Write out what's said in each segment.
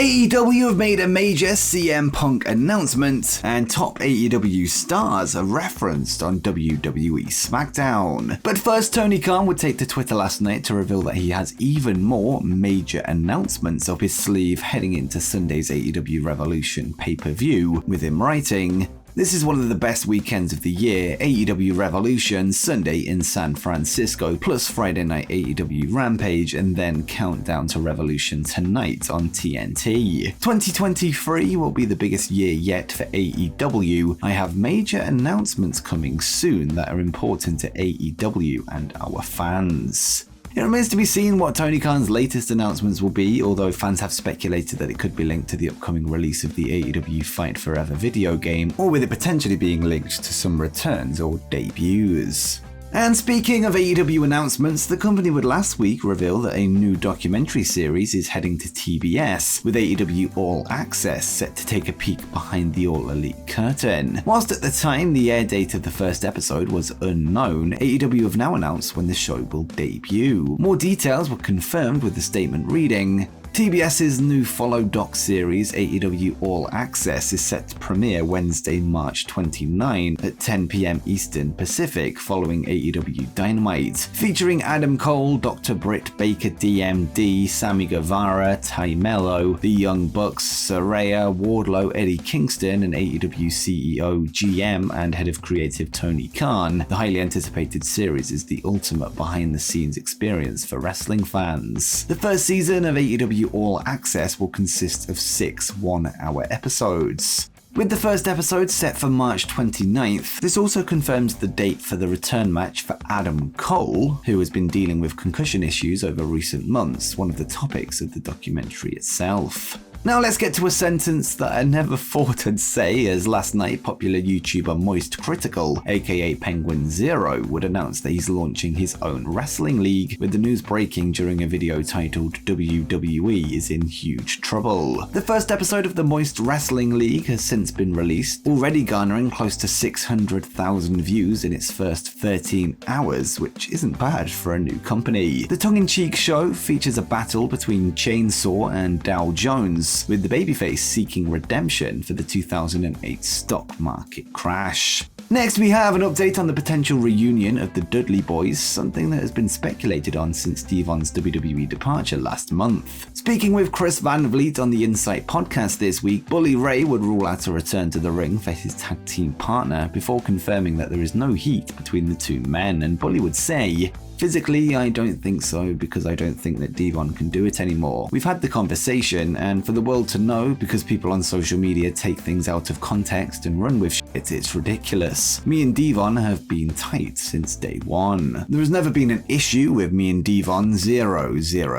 AEW have made a major CM Punk announcement, and top AEW stars are referenced on WWE SmackDown. But first, Tony Khan would take to Twitter last night to reveal that he has even more major announcements up his sleeve heading into Sunday's AEW Revolution pay-per-view, with him writing, "This is one of the best weekends of the year, AEW Revolution, Sunday in San Francisco, plus Friday night AEW Rampage, and then countdown to Revolution tonight on TNT. 2023 will be the biggest year yet for AEW. I have major announcements coming soon that are important to AEW and our fans." It remains to be seen what Tony Khan's latest announcements will be, although fans have speculated that it could be linked to the upcoming release of the AEW Fight Forever video game, or with it potentially being linked to some returns or debuts. And speaking of AEW announcements, the company would last week reveal that a new documentary series is heading to TBS, with AEW All Access set to take a peek behind the All Elite curtain. Whilst at the time the air date of the first episode was unknown, AEW have now announced when the show will debut. More details were confirmed with the statement reading, TBS's new follow doc series, AEW All Access, is set to premiere Wednesday, March 29 at 10 p.m. Eastern Pacific, following AEW Dynamite. Featuring Adam Cole, Dr. Britt Baker DMD, Sammy Guevara, Ty Mello, The Young Bucks, Saraya, Wardlow, Eddie Kingston, and AEW CEO, GM, and Head of Creative Tony Khan. The highly anticipated series is the ultimate behind-the-scenes experience for wrestling fans. The first season of AEW All Access will consist of 6 one-hour episodes. With the first episode set for March 29th, this also confirms the date for the return match for Adam Cole, who has been dealing with concussion issues over recent months, one of the topics of the documentary itself. Now let's get to a sentence that I never thought I'd say, as last night popular YouTuber Moist Critical, aka Penguin Zero, would announce that he's launching his own wrestling league, with the news breaking during a video titled WWE is in huge trouble. The first episode of the Moist Wrestling League has since been released, already garnering close to 600,000 views in its first 13 hours, which isn't bad for a new company. The tongue-in-cheek show features a battle between Chainsaw and Dow Jones, with the babyface seeking redemption for the 2008 stock market crash. Next, we have an update on the potential reunion of the Dudley Boys, something that has been speculated on since Devon's WWE departure last month. Speaking with Chris Van Vliet on the Insight podcast this week, Bully Ray would rule out a return to the ring for his tag team partner before confirming that there is no heat between the two men, and Bully would say, "Physically, I don't think so, because I don't think that Devon can do it anymore. We've had the conversation, and for the world to know, because people on social media take things out of context and run with shit, it's ridiculous. Me and Devon have been tight since day one. There has never been an issue with me and Devon, zero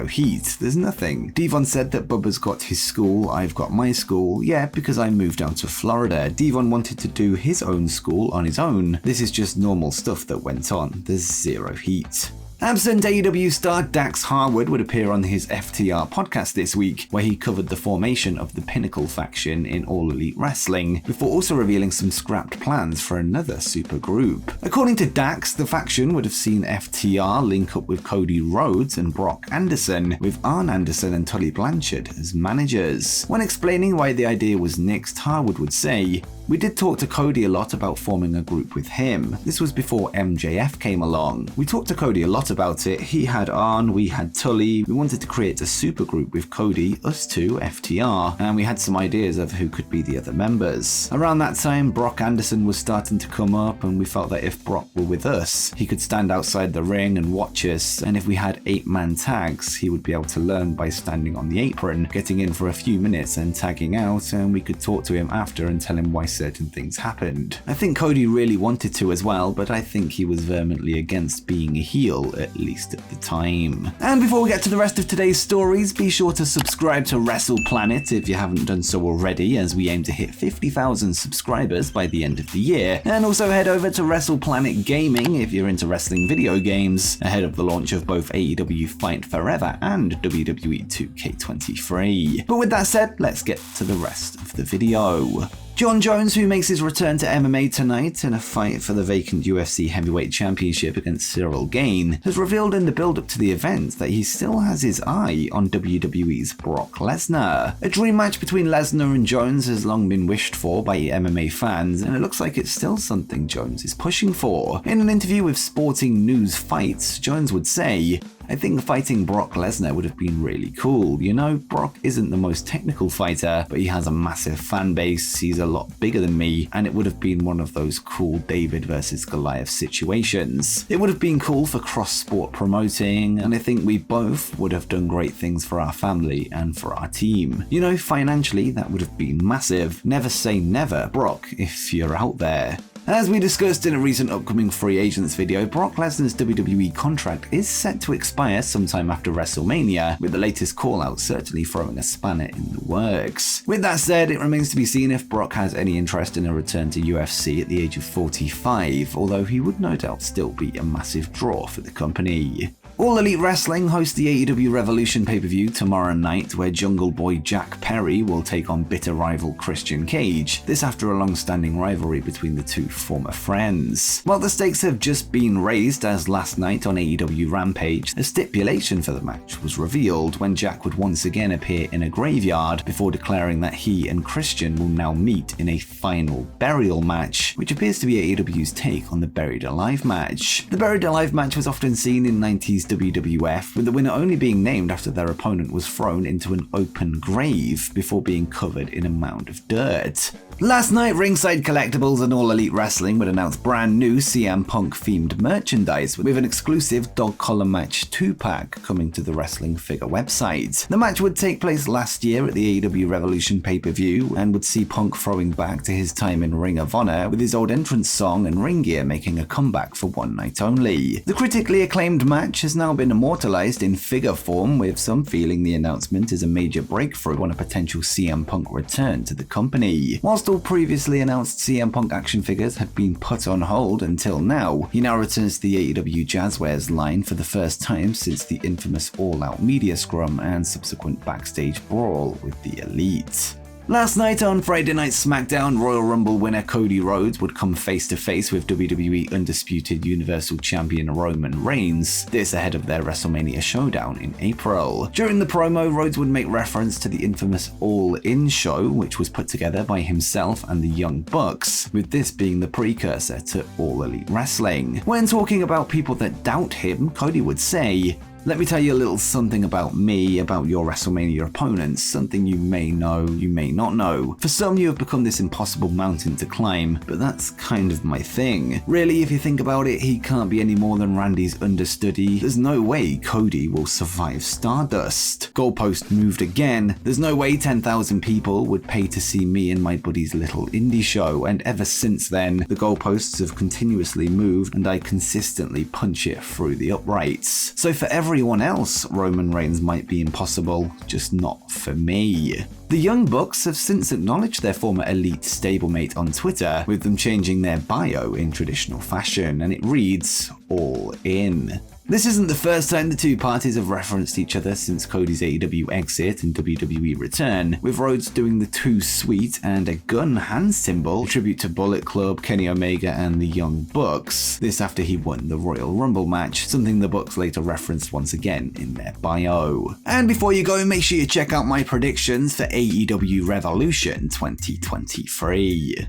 heat. There's nothing. Devon said that Bubba's got his school, I've got my school. Yeah, because I moved down to Florida. Devon wanted to do his own school on his own. This is just normal stuff that went on. There's zero heat." Absent AEW star Dax Harwood would appear on his FTR podcast this week, where he covered the formation of the Pinnacle faction in All Elite Wrestling, before also revealing some scrapped plans for another supergroup. According to Dax, the faction would have seen FTR link up with Cody Rhodes and Brock Anderson, with Arn Anderson and Tully Blanchard as managers. When explaining why the idea was nixed, Harwood would say, "We did talk to Cody a lot about forming a group with him. This was before MJF came along. We talked to Cody a lot about it. He had Arn, we had Tully. We wanted to create a supergroup with Cody, us two, FTR, and we had some ideas of who could be the other members. Around that time, Brock Anderson was starting to come up, and we felt that if Brock were with us, he could stand outside the ring and watch us, and if we had 8-man tags, he would be able to learn by standing on the apron, getting in for a few minutes and tagging out, and we could talk to him after and tell him why certain things happened. I think Cody really wanted to as well, but I think he was vehemently against being a heel, at least at the time." And before we get to the rest of today's stories, be sure to subscribe to Wrestle Planet if you haven't done so already, as we aim to hit 50,000 subscribers by the end of the year. And also head over to Wrestle Planet Gaming if you're into wrestling video games, ahead of the launch of both AEW Fight Forever and WWE 2K23. But with that said, let's get to the rest of the video. Jon Jones, who makes his return to MMA tonight in a fight for the vacant UFC Heavyweight Championship against Cyril Gane, has revealed in the build-up to the event that he still has his eye on WWE's Brock Lesnar. A dream match between Lesnar and Jones has long been wished for by MMA fans, and it looks like it's still something Jones is pushing for. In an interview with Sporting News Fights, Jones would say, "I think fighting Brock Lesnar would have been really cool. You know, Brock isn't the most technical fighter, but he has a massive fan base, he's a lot bigger than me, and it would have been one of those cool David versus Goliath situations. It would have been cool for cross-sport promoting, and I think we both would have done great things for our family and for our team. You know, financially, that would have been massive. Never say never, Brock, if you're out there." As we discussed in a recent upcoming Free Agents video, Brock Lesnar's WWE contract is set to expire sometime after WrestleMania, with the latest call-out certainly throwing a spanner in the works. With that said, it remains to be seen if Brock has any interest in a return to UFC at the age of 45, although he would no doubt still be a massive draw for the company. All Elite Wrestling hosts the AEW Revolution pay-per-view tomorrow night, where Jungle Boy Jack Perry will take on bitter rival Christian Cage, this after a long-standing rivalry between the two former friends. While the stakes have just been raised, as last night on AEW Rampage, a stipulation for the match was revealed when Jack would once again appear in a graveyard before declaring that he and Christian will now meet in a final burial match, which appears to be AEW's take on the Buried Alive match. The Buried Alive match was often seen in 90s WWF, with the winner only being named after their opponent was thrown into an open grave before being covered in a mound of dirt. Last night, Ringside Collectibles and All Elite Wrestling would announce brand new CM Punk themed merchandise with an exclusive Dog Collar Match 2-pack coming to the wrestling figure website. The match would take place last year at the AEW Revolution pay-per-view and would see Punk throwing back to his time in Ring of Honor, with his old entrance song and ring gear making a comeback for one night only. The critically acclaimed match has now been immortalized in figure form, with some feeling the announcement is a major breakthrough on a potential CM Punk return to the company. Whilst all previously announced CM Punk action figures had been put on hold until now, he now returns to the AEW Jazzwares line for the first time since the infamous all-out media scrum and subsequent backstage brawl with the Elite. Last night on Friday Night SmackDown, Royal Rumble winner Cody Rhodes would come face-to-face with WWE Undisputed Universal Champion Roman Reigns, this ahead of their WrestleMania showdown in April. During the promo, Rhodes would make reference to the infamous All In show, which was put together by himself and the Young Bucks, with this being the precursor to All Elite Wrestling. When talking about people that doubt him, Cody would say, "Let me tell you a little something about me, about your WrestleMania opponents, something you may know, you may not know. For some, you have become this impossible mountain to climb, but that's kind of my thing. Really, if you think about it, he can't be any more than Randy's understudy. There's no way Cody will survive Stardust." Goalpost moved again. "There's no way 10,000 people would pay to see me in my buddy's little indie show, and ever since then, the goalposts have continuously moved and I consistently punch it through the uprights. So for everyone else, Roman Reigns might be impossible, just not for me." The Young Bucks have since acknowledged their former Elite stablemate on Twitter, with them changing their bio in traditional fashion, and it reads, "All In." This isn't the first time the two parties have referenced each other since Cody's AEW exit and WWE return, with Rhodes doing the Too Sweet and a gun hand symbol, a tribute to Bullet Club, Kenny Omega and the Young Bucks, this after he won the Royal Rumble match, something the Bucks later referenced once again in their bio. And before you go, make sure you check out my predictions for AEW Revolution 2023.